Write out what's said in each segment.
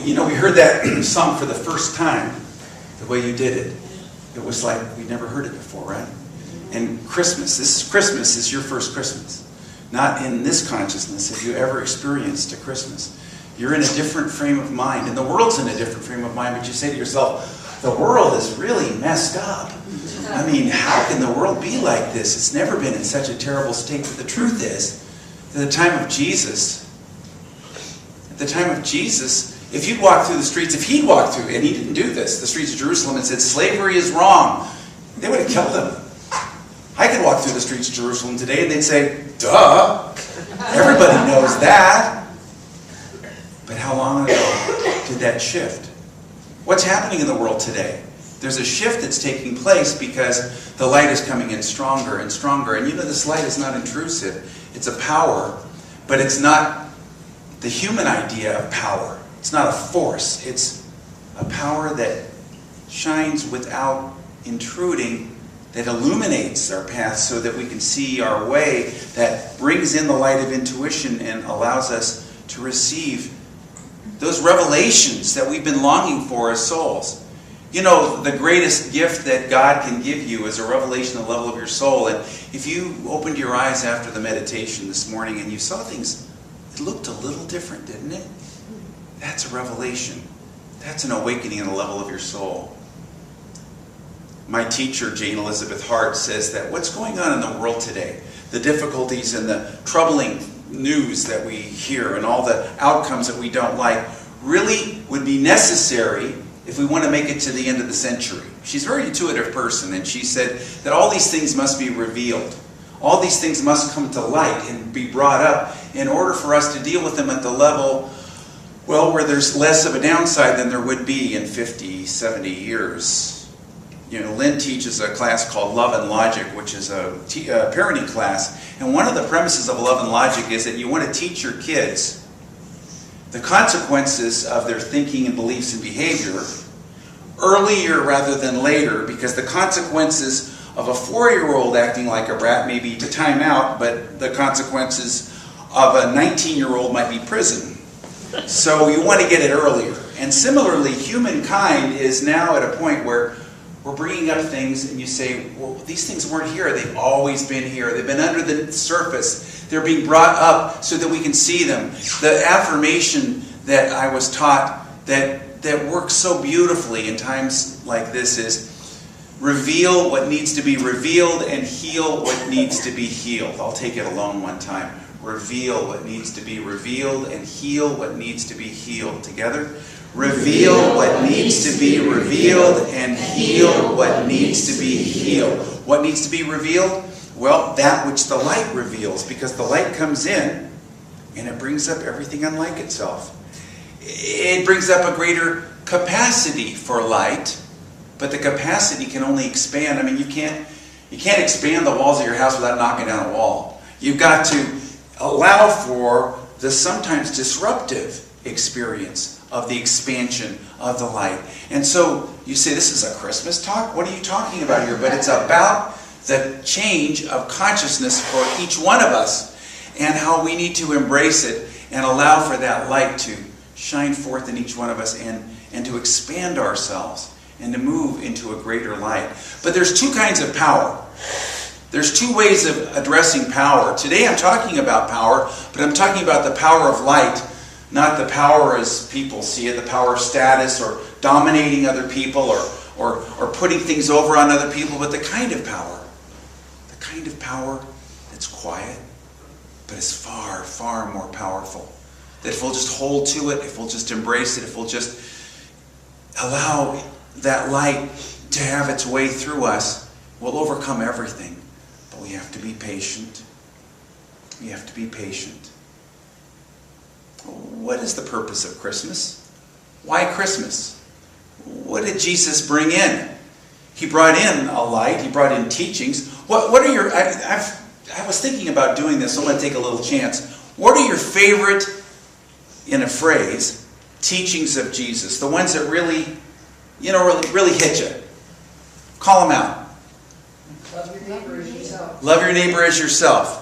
We heard that song for the first time, the way you did it. It was like we'd never heard it before, right? And Christmas is your first Christmas. Not in this consciousness have you ever experienced a Christmas. You're in a different frame of mind, and the world's in a different frame of mind, but you say to yourself, the world is really messed up. I mean, how can the world be like this? It's never been in such a terrible state. But the truth is, at the time of Jesus, if you'd walk through the streets, if he'd walked through, and he didn't do this, the streets of Jerusalem and said, slavery is wrong, they would have killed him. I could walk through the streets of Jerusalem today and they'd say, duh, everybody knows that. But how long ago did that shift? What's happening in the world today? There's a shift that's taking place because the light is coming in stronger and stronger. And this light is not intrusive. It's a power, but it's not the human idea of power. It's not a force. It's a power that shines without intruding, that illuminates our path so that we can see our way, that brings in the light of intuition and allows us to receive those revelations that we've been longing for as souls. The greatest gift that God can give you is a revelation at the level of your soul. And if you opened your eyes after the meditation this morning and you saw things, it looked a little different, didn't it? That's a revelation. That's an awakening at the level of your soul. My teacher, Jane Elizabeth Hart, says that what's going on in the world today, the difficulties and the troubling news that we hear and all the outcomes that we don't like, really would be necessary if we want to make it to the end of the century. She's a very intuitive person, and she said that all these things must be revealed. All these things must come to light and be brought up in order for us to deal with them at the level, where there's less of a downside than there would be in 50, 70 years. Lynn teaches a class called Love and Logic, which is a parenting class. And one of the premises of Love and Logic is that you want to teach your kids the consequences of their thinking and beliefs and behavior earlier rather than later, because the consequences of a 4-year-old acting like a brat may be to time out, but the consequences of a 19-year-old might be prison. So you want to get it earlier. And similarly, humankind is now at a point where we're bringing up things and you say, well, these things weren't here. They've always been here. They've been under the surface. They're being brought up so that we can see them. The affirmation that I was taught that works so beautifully in times like this is reveal what needs to be revealed and heal what needs to be healed. I'll take it alone one time. Reveal what needs to be revealed and heal what needs to be healed. Together? Reveal what needs to be revealed and heal what needs to be healed. What needs to be revealed? Well, that which the light reveals, because the light comes in and it brings up everything unlike itself. It brings up a greater capacity for light, but the capacity can only expand. I mean, you can't expand the walls of your house without knocking down a wall. You've got to allow for the sometimes disruptive experience of the expansion of the light. And so you say, this is a Christmas talk? What are you talking about here? But it's about the change of consciousness for each one of us and how we need to embrace it and allow for that light to shine forth in each one of us and to expand ourselves and to move into a greater light. But there's two kinds of power. There's two ways of addressing power. Today I'm talking about power, but I'm talking about the power of light, not the power as people see it, the power of status or dominating other people or putting things over on other people, but the kind of power that's quiet, but is far, far more powerful. That if we'll just hold to it, if we'll just embrace it, if we'll just allow that light to have its way through us, we'll overcome everything. But we have to be patient. We have to be patient. What is the purpose of Christmas? Why Christmas? What did Jesus bring in? He brought in a light. He brought in teachings. What are your... I was thinking about doing this, so I'm going to take a little chance. What are your favorite, in a phrase, teachings of Jesus? The ones that really hit you. Call them out. Love your neighbor as yourself. Love your neighbor as yourself.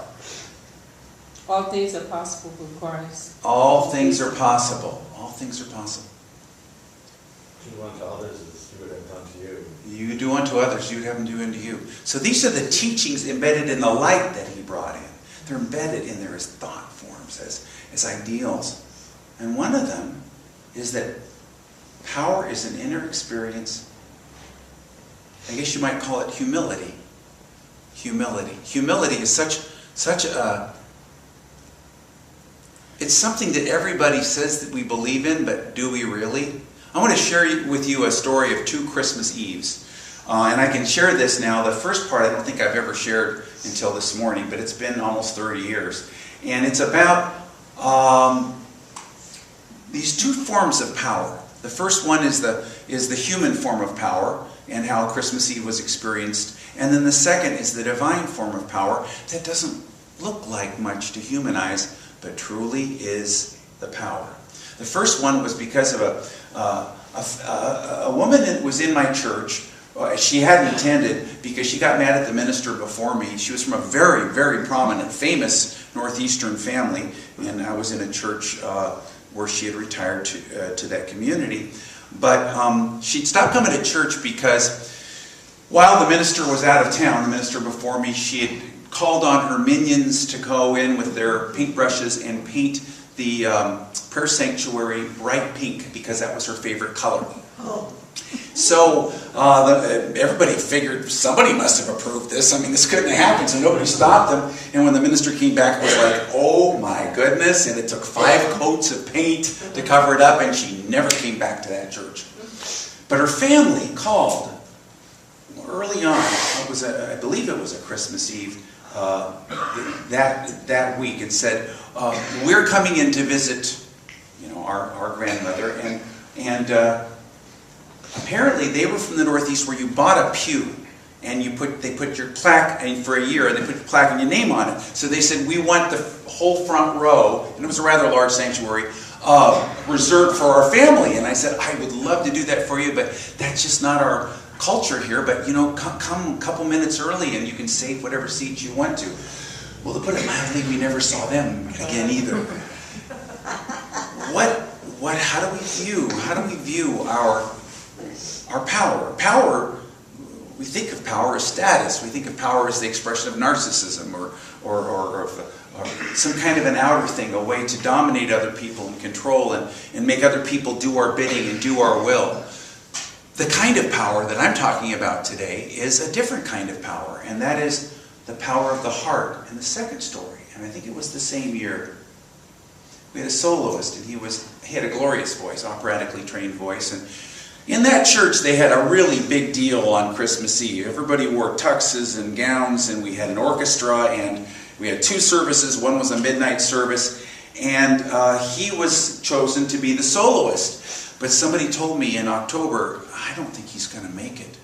All things are possible with Christ. All things are possible. All things are possible. Do unto others as you would have done to you. You do unto others, you would have them do unto you. So these are the teachings embedded in the light that he brought in. They're embedded in there as thought forms, as ideals. And one of them is that power is an inner experience. I guess you might call it humility. Humility. Humility is such a... It's something that everybody says that we believe in, but do we really? I want to share with you a story of 2 Christmas Eves. And I can share this now. The first part I don't think I've ever shared until this morning, but it's been almost 30 years. And it's about these 2 forms of power. The first one is the human form of power and how Christmas Eve was experienced. And then the second is the divine form of power that doesn't look like much to human eyes, but truly is the power. The first one was because of a woman that was in my church. She hadn't attended because she got mad at the minister before me. She was from a very, very prominent, famous Northeastern family, and I was in a church where she had retired to that community. But she'd stopped coming to church because while the minister was out of town, the minister before me, she had called on her minions to go in with their paintbrushes and paint the prayer sanctuary bright pink because that was her favorite color. So everybody figured somebody must have approved this. I mean, this couldn't have happened, so nobody stopped them. And when the minister came back, it was like, oh my goodness, and it took 5 coats of paint to cover it up, and she never came back to that church. But her family called early on. I believe it was a Christmas Eve that week, and said, we're coming in to visit, our grandmother, and apparently they were from the Northeast where you bought a pew and they put your plaque for a year, and they put your plaque and your name on it. So they said, we want the whole front row, and it was a rather large sanctuary, reserved for our family. And I said, I would love to do that for you, but that's just not our culture here. But come a couple minutes early and you can save whatever seat you want to. Well, to put it mildly, we never saw them again either. How do we view our power? Power, we think of power as status. We think of power as the expression of narcissism or some kind of an outer thing, a way to dominate other people and control and make other people do our bidding and do our will. The kind of power that I'm talking about today is a different kind of power, and that is the power of the heart in the second story. And I think it was the same year. We had a soloist, and he had a glorious voice, operatically trained voice. And in that church, they had a really big deal on Christmas Eve. Everybody wore tuxes and gowns, and we had an orchestra, and we had 2 services. One was a midnight service, and he was chosen to be the soloist. But somebody told me in October, I don't think he's going to make it.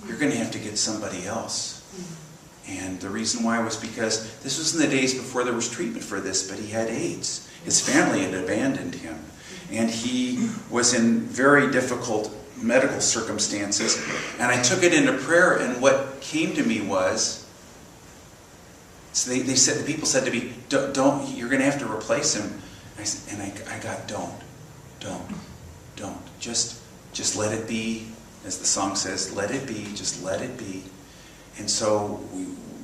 You're going to have to get somebody else. And the reason why was because this was in the days before there was treatment for this, but he had AIDS. His family had abandoned him. And he was in very difficult medical circumstances. And I took it into prayer, and what came to me was, so the people said to me, don't, you're going to have to replace him. I got, don't. Just let it be. As the song says, let it be, just let it be. And so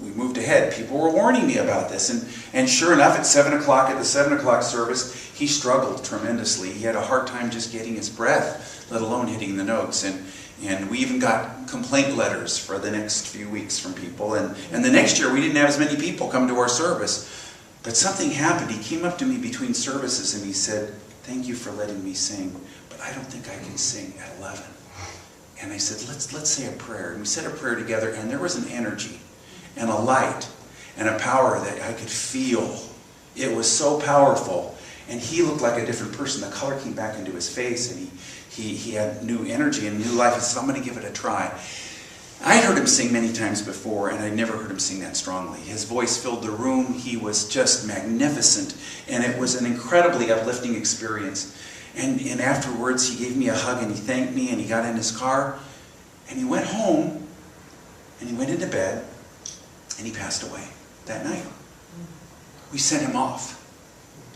we moved ahead. People were warning me about this. And sure enough, at the 7 o'clock service, he struggled tremendously. He had a hard time just getting his breath, let alone hitting the notes. And we even got complaint letters for the next few weeks from people. And the next year, we didn't have as many people come to our service. But something happened. He came up to me between services and he said, thank you for letting me sing, but I don't think I can sing at 11. And I said, let's say a prayer. And we said a prayer together, and there was an energy and a light and a power that I could feel. It was so powerful. And he looked like a different person. The color came back into his face, and he had new energy and new life. He said, I'm going to give it a try. I'd heard him sing many times before, and I'd never heard him sing that strongly. His voice filled the room. He was just magnificent, and it was an incredibly uplifting experience. And afterwards, he gave me a hug, and he thanked me, and he got in his car, and he went home, and he went into bed, and he passed away that night. We sent him off,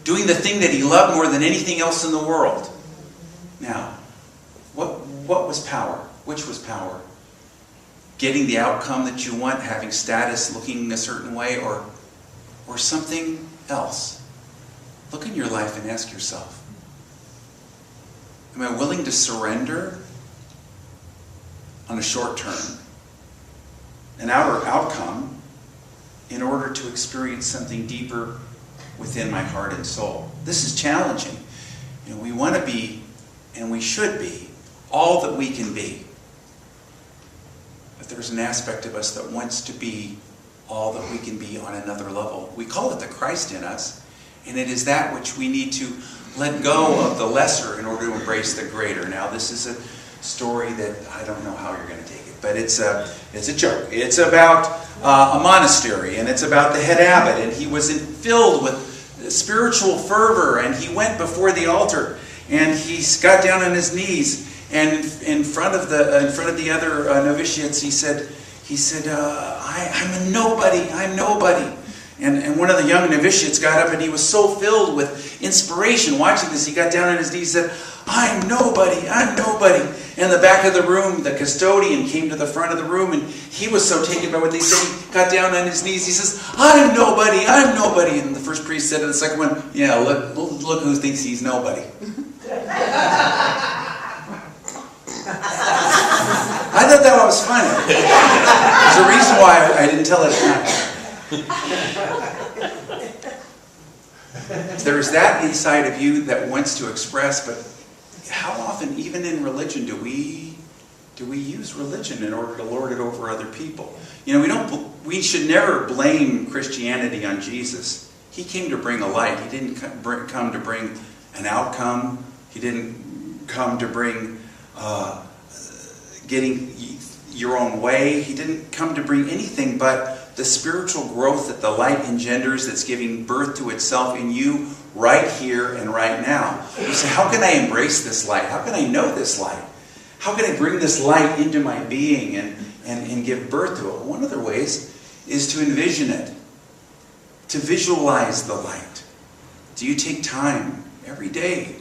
doing the thing that he loved more than anything else in the world. Now, what what was power? Which was power? Getting the outcome that you want, having status, looking a certain way, or something else? Look in your life and ask yourself, am I willing to surrender on a short term, an outer outcome, in order to experience something deeper within my heart and soul? This is challenging. We want to be, and we should be, all that we can be. But there's an aspect of us that wants to be all that we can be on another level. We call it the Christ in us, and it is that which we need to let go of the lesser in order to embrace the greater. Now, this is a story that I don't know how you're going to take it, but it's a joke. It's about a monastery, and it's about the head abbot, and he was filled with spiritual fervor, and he went before the altar, and he got down on his knees, and in front of the other novitiates, he said, I'm a nobody. I'm nobody. And one of the young novitiates got up, and he was so filled with inspiration watching this. He got down on his knees and said, I'm nobody. I'm nobody. In the back of the room, the custodian came to the front of the room, and he was so taken by what they said, he got down on his knees. He says, I'm nobody. I'm nobody. And the first priest said to the second one, yeah, look who thinks he's nobody. I thought that was funny. There's a reason why I didn't tell it at time. There's that inside of you that wants to express, but how often, even in religion, do we use religion in order to lord it over other people? We should never blame Christianity on Jesus. He came to bring a light. He didn't come to bring an outcome. He didn't come to bring getting your own way. He didn't come to bring anything but the spiritual growth that the light engenders, that's giving birth to itself in you right here and right now. You say, how can I embrace this light? How can I know this light? How can I bring this light into my being and give birth to it? One of the ways is to envision it, to visualize the light. Do you take time every day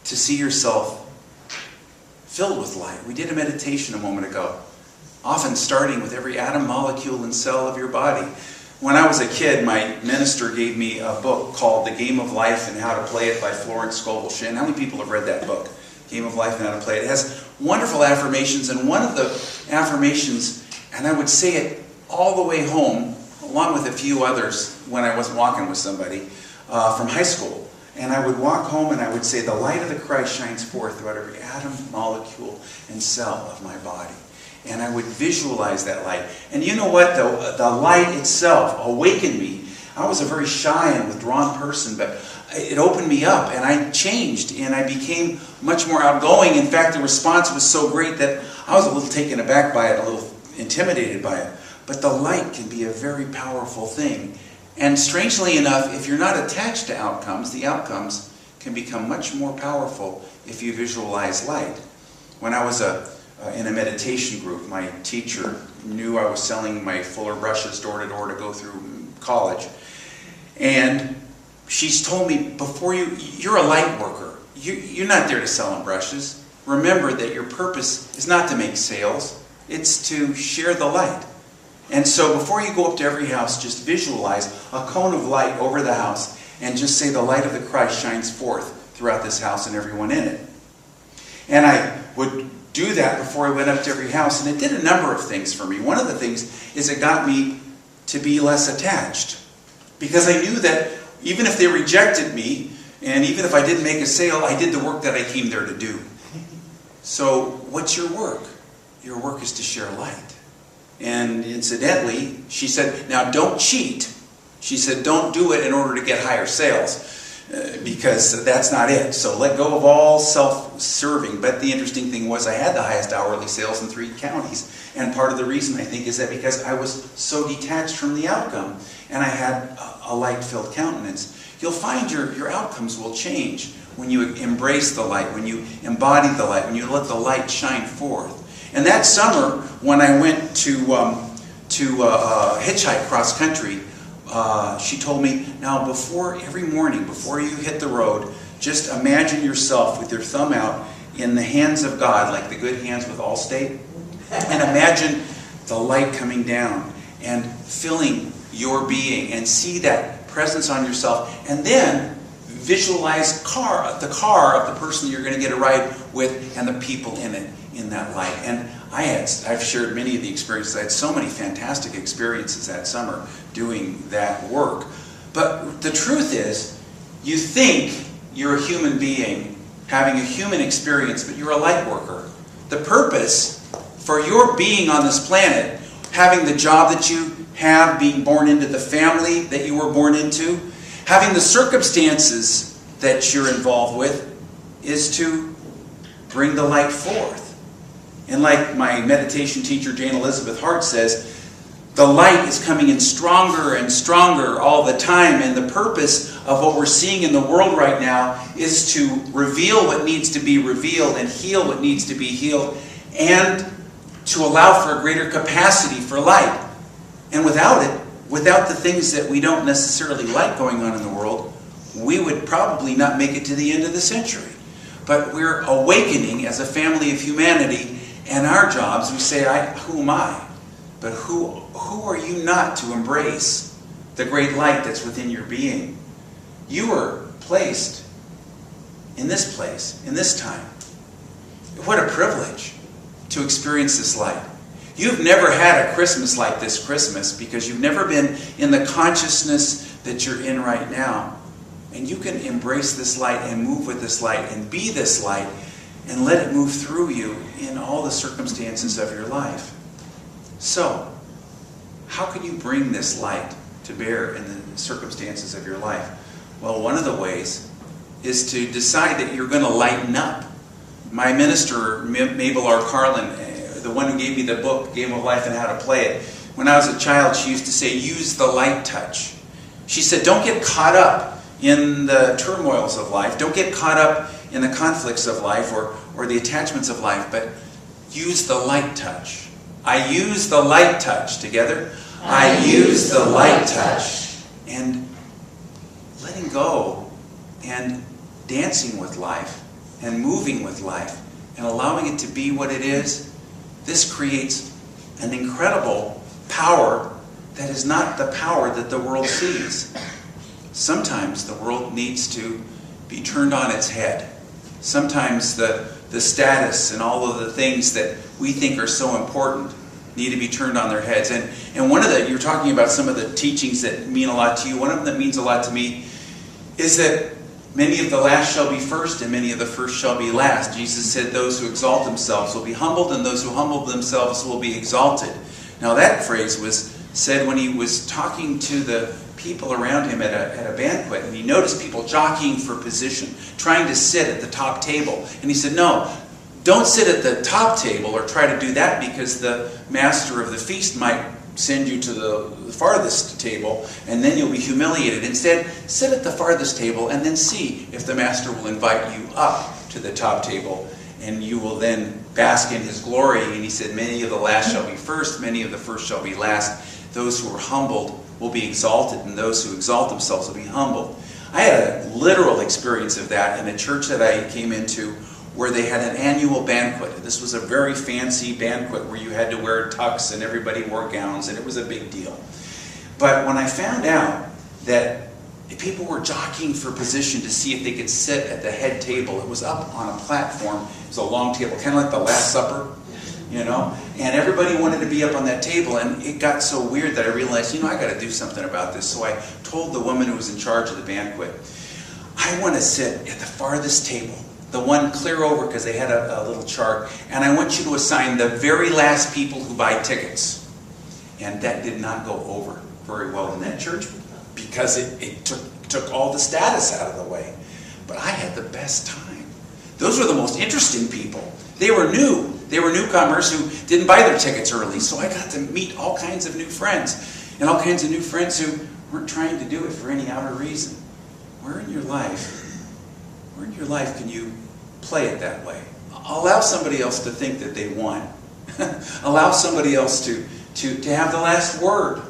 to see yourself filled with light? We did a meditation a moment ago, often starting with every atom, molecule, and cell of your body. When I was a kid, my minister gave me a book called The Game of Life and How to Play It by Florence Scovel Shinn. How many people have read that book? Game of Life and How to Play It. It has wonderful affirmations, and one of the affirmations, and I would say it all the way home, along with a few others when I wasn't walking with somebody, from high school. And I would walk home and I would say, the light of the Christ shines forth throughout every atom, molecule, and cell of my body. And I would visualize that light. And you know what? The light itself awakened me. I was a very shy and withdrawn person, but it opened me up, and I changed, and I became much more outgoing. In fact, the response was so great that I was a little taken aback by it, a little intimidated by it. But the light can be a very powerful thing. And strangely enough, if you're not attached to outcomes, the outcomes can become much more powerful if you visualize light. When I was in a meditation group, my teacher knew I was selling my Fuller brushes door to door to go through college. And she's told me, you're a light worker. You're not there to sell them brushes. Remember that your purpose is not to make sales. It's to share the light. And so before you go up to every house, just visualize a cone of light over the house and just say the light of the Christ shines forth throughout this house and everyone in it. And I would do that before I went up to every house, and it did a number of things for me. One of the things is it got me to be less attached, because I knew that even if they rejected me, and even if I didn't make a sale, I did the work that I came there to do. So what's your work? Your work is to share light. And incidentally, she said, now don't cheat. She said, don't do it in order to get higher sales, because that's not it. So let go of all self-serving. But the interesting thing was I had the highest hourly sales in 3 counties. And part of the reason, I think, is that because I was so detached from the outcome, and I had a light-filled countenance. You'll find your outcomes will change when you embrace the light, when you embody the light, when you let the light shine forth. And that summer, when I went to hitchhike cross country, she told me, now every morning, before you hit the road, just imagine yourself with your thumb out in the hands of God, like the good hands with Allstate, and imagine the light coming down and filling your being, and see that presence on yourself, and then visualize the car of the person you're going to get a ride with and the people in it, in that light. And I've shared many of the experiences. I had so many fantastic experiences that summer doing that work. But the truth is, you think you're a human being having a human experience, but you're a light worker. The purpose for your being on this planet, having the job that you have, being born into the family that you were born into, having the circumstances that you're involved with, is to bring the light forth. And like my meditation teacher, Jane Elizabeth Hart, says, the light is coming in stronger and stronger all the time, and the purpose of what we're seeing in the world right now is to reveal what needs to be revealed and heal what needs to be healed, and to allow for a greater capacity for light. And without it, without the things that we don't necessarily like going on in the world, we would probably not make it to the end of the century. But we're awakening as a family of humanity, and our jobs, we say, who am I? But who are you not to embrace the great light that's within your being? You were placed in this place, in this time. What a privilege to experience this light. You've never had a Christmas like this Christmas because you've never been in the consciousness that you're in right now. And you can embrace this light and move with this light and be this light and let it move through you in all the circumstances of your life. So, how can you bring this light to bear in the circumstances of your life? Well, one of the ways is to decide that you're going to lighten up. My minister, Mabel R. Carlin, the one who gave me the book, Game of Life and How to Play It, when I was a child, she used to say, use the light touch. She said, don't get caught up in the turmoils of life. Don't get caught up in the conflicts of life or the attachments of life, but use the light touch. I use the light touch. Together? I use the light touch. And letting go and dancing with life and moving with life and allowing it to be what it is, this creates an incredible power that is not the power that the world sees. Sometimes the world needs to be turned on its head. Sometimes the status and all of the things that we think are so important need to be turned on their heads. And one of the, you're talking about some of the teachings that mean a lot to you. One of them that means a lot to me is that many of the last shall be first, and many of the first shall be last. Jesus said those who exalt themselves will be humbled, and those who humble themselves will be exalted. Now that phrase was said when he was talking to the people around him at a banquet, and he noticed people jockeying for position, trying to sit at the top table. And he said, no, don't sit at the top table or try to do that, because the master of the feast might send you to the farthest table, and then you'll be humiliated. Instead, sit at the farthest table and then see if the master will invite you up to the top table, and you will then bask in his glory. And he said, many of the last shall be first, many of the first shall be last. Those who are humbled will be exalted, and those who exalt themselves will be humbled. I had a literal experience of that in a church that I came into, where they had an annual banquet. This was a very fancy banquet where you had to wear tux and everybody wore gowns, and it was a big deal. But when I found out that people were jockeying for position to see if they could sit at the head table, it was up on a platform. It was a long table, kind of like the Last Supper, you know? And everybody wanted to be up on that table, and it got so weird that I realized, I got to do something about this. So I told the woman who was in charge of the banquet, I want to sit at the farthest table, the one clear over, because they had a little chart, and I want you to assign the very last people who buy tickets. And that did not go over very well in that church, because it took all the status out of the way. But I had the best time. Those were the most interesting people. They were new. They were newcomers who didn't buy their tickets early, so I got to meet all kinds of new friends, and all kinds of new friends who weren't trying to do it for any outer reason. Where in your life can you play it that way? Allow somebody else to think that they won. Allow somebody else to have the last word.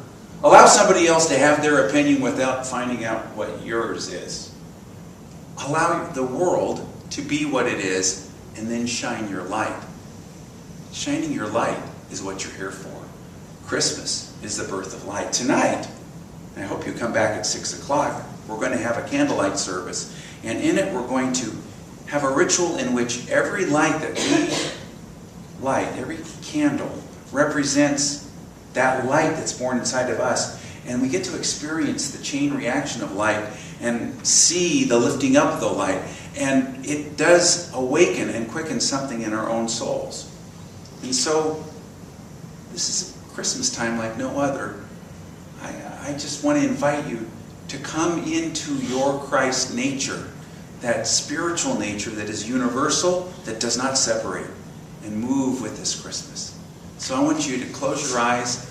Allow somebody else to have their opinion without finding out what yours is. Allow the world to be what it is, and then shine your light. Shining your light is what you're here for. Christmas is the birth of light. Tonight, and I hope you come back at 6 o'clock, we're going to have a candlelight service. And in it, we're going to have a ritual in which every light that we light, every candle, represents that light that's born inside of us. And we get to experience the chain reaction of light and see the lifting up of the light. And it does awaken and quicken something in our own souls. And so, this is Christmas time like no other. I just want to invite you to come into your Christ nature, that spiritual nature that is universal, that does not separate, and move with this Christmas. So I want you to close your eyes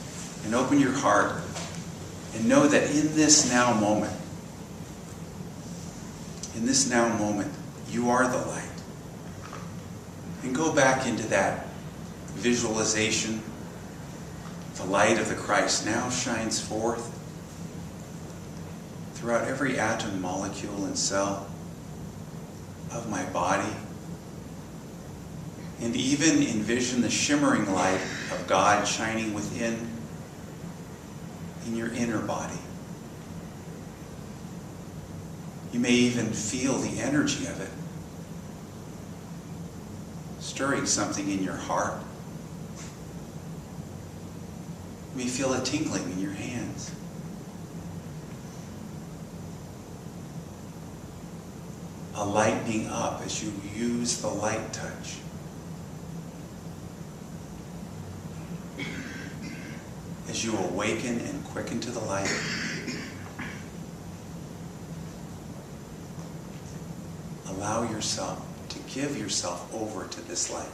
and open your heart and know that in this now moment, you are the light. And go back into that visualization. The light of the Christ now shines forth throughout every atom, molecule, and cell of my body. And even envision the shimmering light of God shining within in your inner body. You may even feel the energy of it stirring something in your heart. You may feel a tingling in your hands. A lightening up as you use the light touch. As you awaken and quicken to the light. Allow yourself to give yourself over to this light.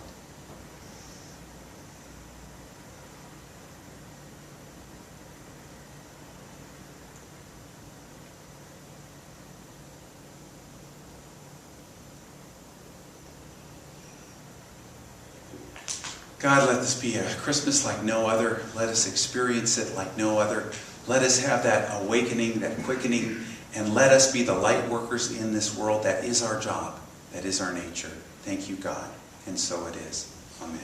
God, let this be a Christmas like no other. Let us experience it like no other. Let us have that awakening, that quickening, and let us be the light workers in this world. That is our job. That is our nature. Thank you, God. And so it is. Amen.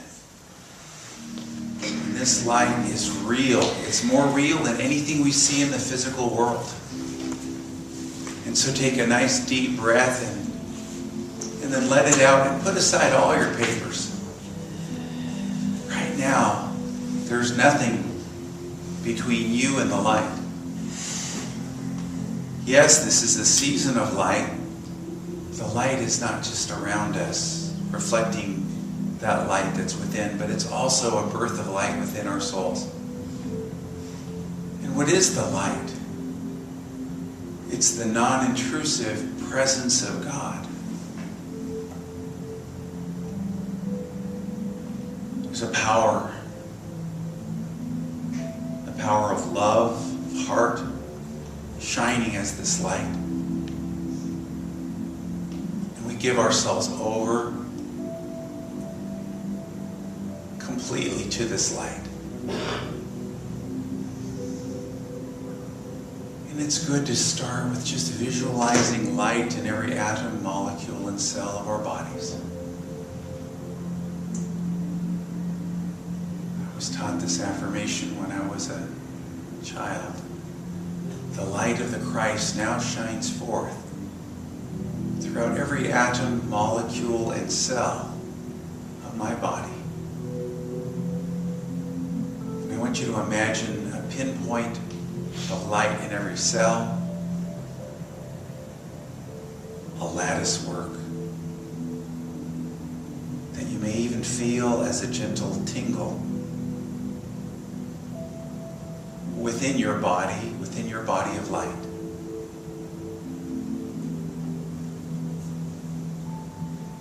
And this light is real. It's more real than anything we see in the physical world. And so take a nice deep breath and then let it out and put aside all your papers. Now, there's nothing between you and the light. Yes, this is the season of light. The light is not just around us, reflecting that light that's within, but it's also a birth of light within our souls. And what is the light? It's the non-intrusive presence of God. There's a power of love, of heart, shining as this light. And we give ourselves over completely to this light. And it's good to start with just visualizing light in every atom, molecule, and cell of our bodies. I was taught this affirmation when I was a child. The light of the Christ now shines forth throughout every atom, molecule, and cell of my body. And I want you to imagine a pinpoint of light in every cell, a lattice work that you may even feel as a gentle tingle within your body of light.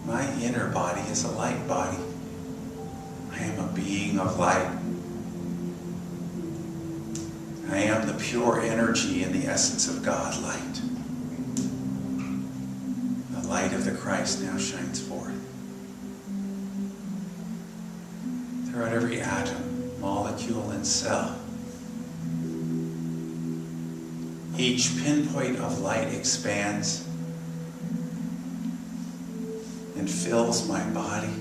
My inner body is a light body. I am a being of light. I am the pure energy and the essence of God, light. The light of the Christ now shines forth throughout every atom, molecule, and cell. Each pinpoint of light expands, and fills my body.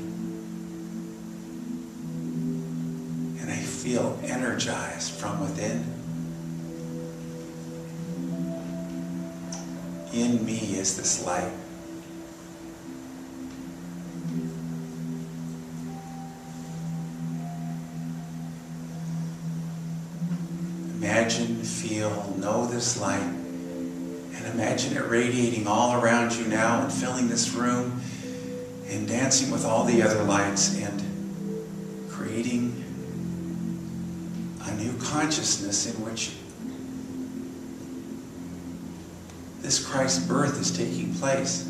And I feel energized from within. In me is this light. Imagine, feel, know this light, and imagine it radiating all around you now and filling this room and dancing with all the other lights and creating a new consciousness in which this Christ's birth is taking place.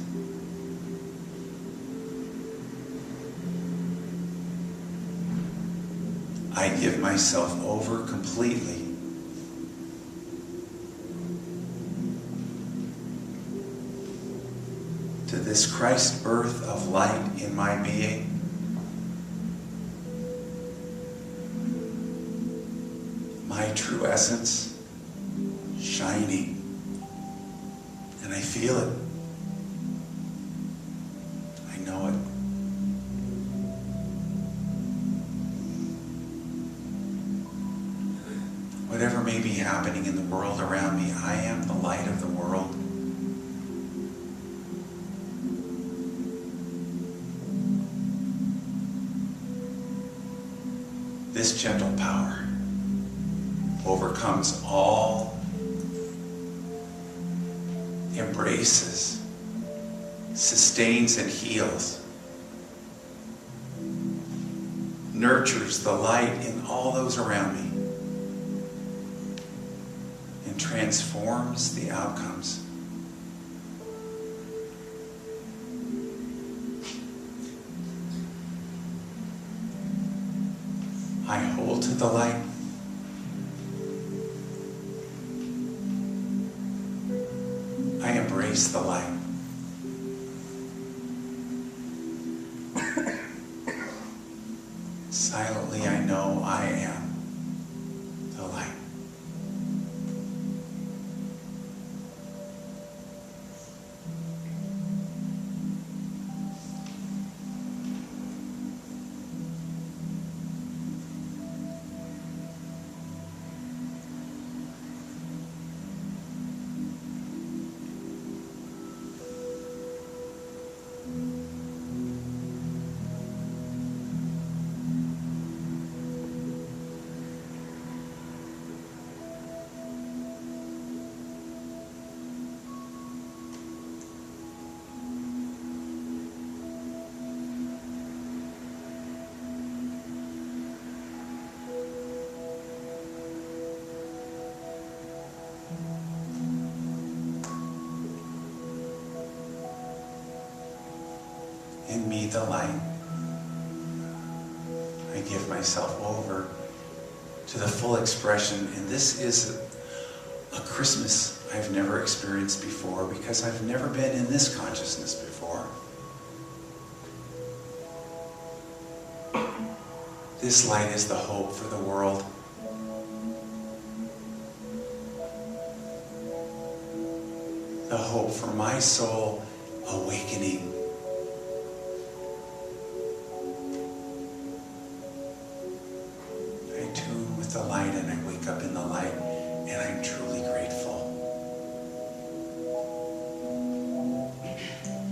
I give myself over completely to this Christ birth of light in my being. My true essence shining. And I feel it. I know it. Whatever may be happening in the world around me, I am the light of the world. This gentle power overcomes all, embraces, sustains and heals, nurtures the light in all those around me, and transforms the outcomes. I hold to the light. I embrace the light. Silently, I know I am the light. In me, the light. I give myself over to the full expression, and this is a Christmas I've never experienced before because I've never been in this consciousness before. This light is the hope for the world. The hope for my soul awakening. I tune with the light and I wake up in the light, and I'm truly grateful.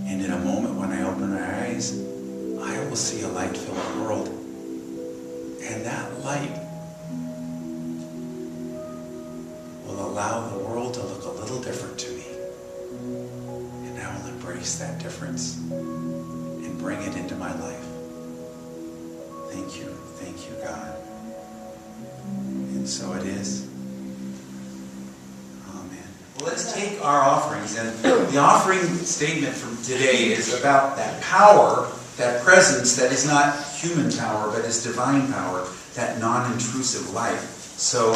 And in a moment when I open my eyes, I will see a light-filled world. And that light will allow the world to look a little different to me. And I will embrace that difference and bring it into my life. Thank you, God. And so it is. Amen. Well, let's take our offerings. And the offering statement from today is about that power, that presence that is not human power, but is divine power, that non-intrusive light. So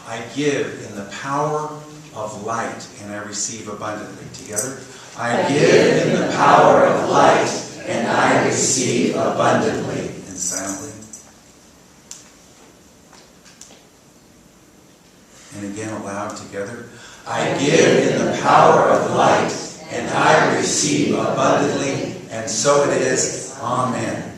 I give in the power of light, and I receive abundantly. Together, I give in the power of light, and I receive abundantly. And silently. And again aloud together. I give in the power of light, and I receive abundantly. And And so it is. Amen.